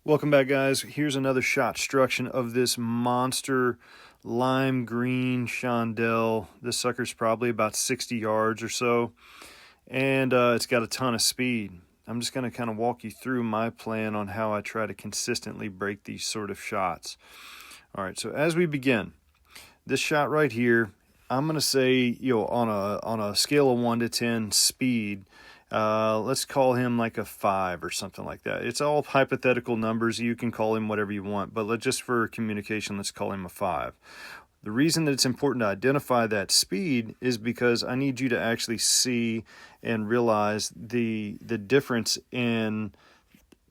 Welcome back, guys. Here's another Shot-Struction of this monster lime green chandelle. This sucker's probably about 60 yards or so, and it's got a ton of speed. I'm just going to kind of walk you through my plan on how I try to consistently break these sort of shots. All right, so as we begin, this shot right here, I'm going to say, on a scale of 1 to 10 speed, let's call him like a 5 or something like that. It's all hypothetical numbers. You can call him whatever you want, but just for communication, let's call him a 5. The reason that it's important to identify that speed is because I need you to actually see and realize the difference in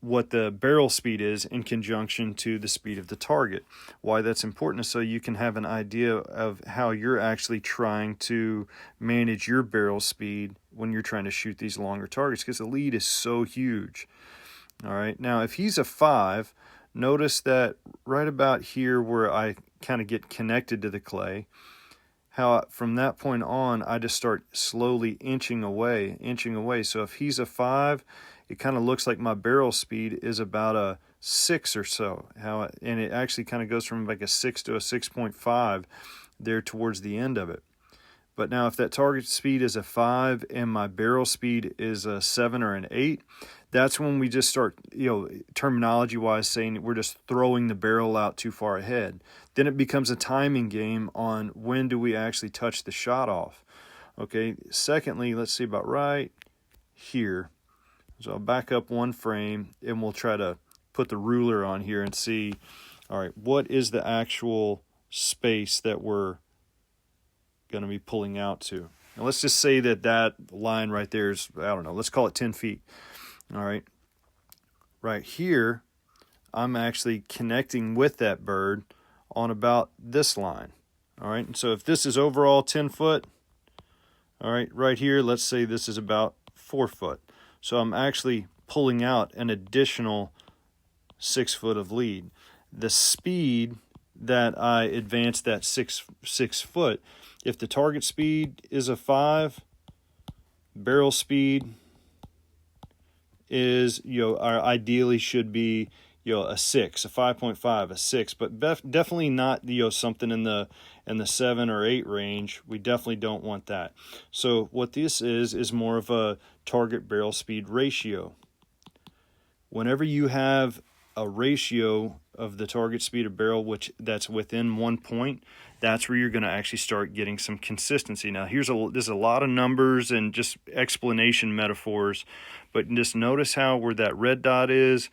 what the barrel speed is in conjunction to the speed of the target. Why that's important is so you can have an idea of how you're actually trying to manage your barrel speed when you're trying to shoot these longer targets, because the lead is so huge. All right, now if he's a 5, notice that right about here where I kind of get connected to the clay, how from that point on I just start slowly inching away. So if he's a 5, it kind of looks like my barrel speed is about a 6 or so. And it actually kind of goes from like a 6 to a 6.5 there towards the end of it. But now if that target speed is a 5 and my barrel speed is a 7 or an 8, that's when we just start, terminology-wise saying we're just throwing the barrel out too far ahead. Then it becomes a timing game on when do we actually touch the shot off. Okay, secondly, let's see about right here. So I'll back up one frame and we'll try to put the ruler on here and see, all right, what is the actual space that we're going to be pulling out to. And let's just say that line right there is, I don't know, let's call it 10 feet. All right. Right here, I'm actually connecting with that bird on about this line. All right. And so if this is overall 10 foot, all right, right here, let's say this is about 4 foot. So I'm actually pulling out an additional 6 foot of lead. The speed that I advance that six foot, if the target speed is a 5, barrel speed is, ideally should be, a 6, a 5.5, a 6, but definitely not, something in the 7 or 8 range. We definitely don't want that. So what this is more of a target barrel speed ratio. Whenever you have a ratio of the target speed of barrel that's within 1 point, that's where you're going to actually start getting some consistency. Now there's a lot of numbers and just explanation metaphors, but just notice how where that red dot is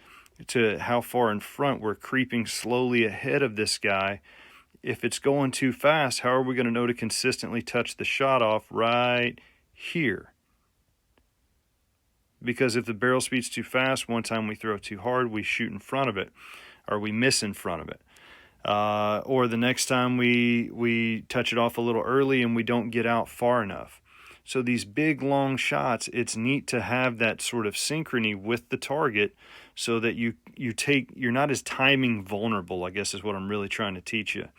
to how far in front we're creeping slowly ahead of this guy. If it's going too fast, how are we going to know to consistently touch the shot off right here? Because if the barrel speed's too fast, one time we throw too hard, we shoot in front of it, or we miss in front of it. Or the next time we touch it off a little early and we don't get out far enough. So these big, long shots, it's neat to have that sort of synchrony with the target so that you're not as timing vulnerable, I guess is what I'm really trying to teach you.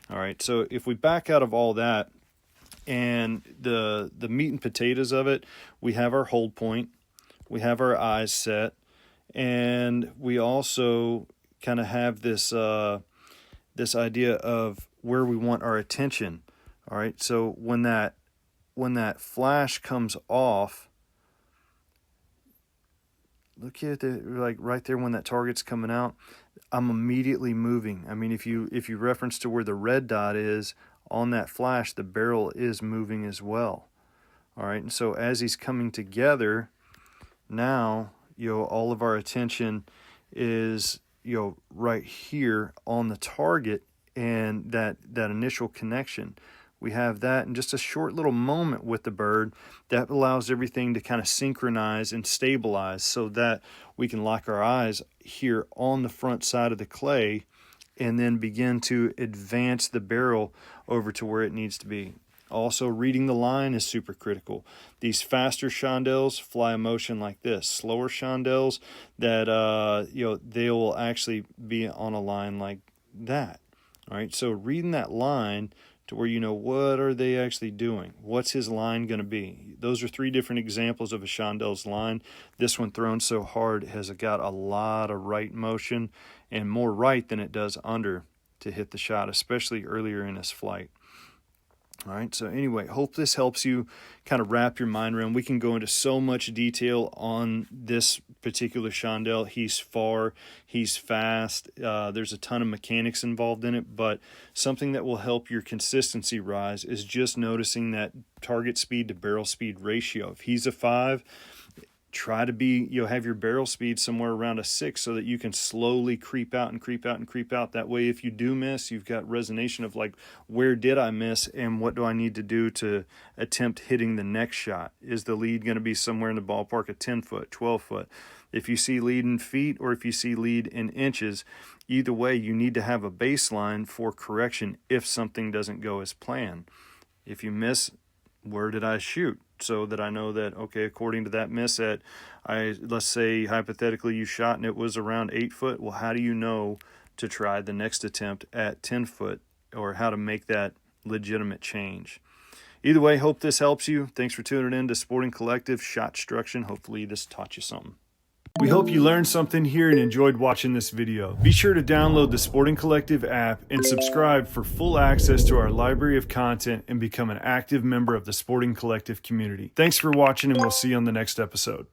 All right, so if we back out of all that and the meat and potatoes of it, we have our hold point, we have our eyes set, and we also kind of have this idea of where we want our attention. All right, so when that flash comes off, look at it, like right there when that target's coming out, I'm immediately moving. I mean, if you reference to where the red dot is on that flash, the barrel is moving as well. All right, and so as he's coming together, now all of our attention is right here on the target and that initial connection. We have that in just a short little moment with the bird that allows everything to kind of synchronize and stabilize so that we can lock our eyes here on the front side of the clay and then begin to advance the barrel over to where it needs to be. Also, reading the line is super critical. These faster chandelles fly a motion like this. Slower chandelles that they will actually be on a line like that. All right, so reading that line to where you know what are they actually doing. What's his line going to be? Those are 3 different examples of a chandelle's line. This one thrown so hard has got a lot of right motion and more right than it does under to hit the shot, especially earlier in his flight. All right, so anyway, hope this helps you kind of wrap your mind around. We can go into so much detail on this particular chandelle. He's far, he's fast. There's a ton of mechanics involved in it, but something that will help your consistency rise is just noticing that target speed to barrel speed ratio. If he's a 5, try to be, have your barrel speed somewhere around a 6 so that you can slowly creep out and creep out and creep out. That way, if you do miss, you've got resonation of like, where did I miss and what do I need to do to attempt hitting the next shot? Is the lead going to be somewhere in the ballpark of 10 foot, 12 foot? If you see lead in feet or if you see lead in inches, either way, you need to have a baseline for correction if something doesn't go as planned. If you miss, where did I shoot? So that I know that, okay, according to that miss let's say hypothetically you shot and it was around 8 foot. Well, how do you know to try the next attempt at 10 foot or how to make that legitimate change? Either way, hope this helps you. Thanks for tuning in to Sporting Collective Shot-Struction. Hopefully this taught you something. We hope you learned something here and enjoyed watching this video. Be sure to download the Sporting Collective app and subscribe for full access to our library of content and become an active member of the Sporting Collective community. Thanks for watching, and we'll see you on the next episode.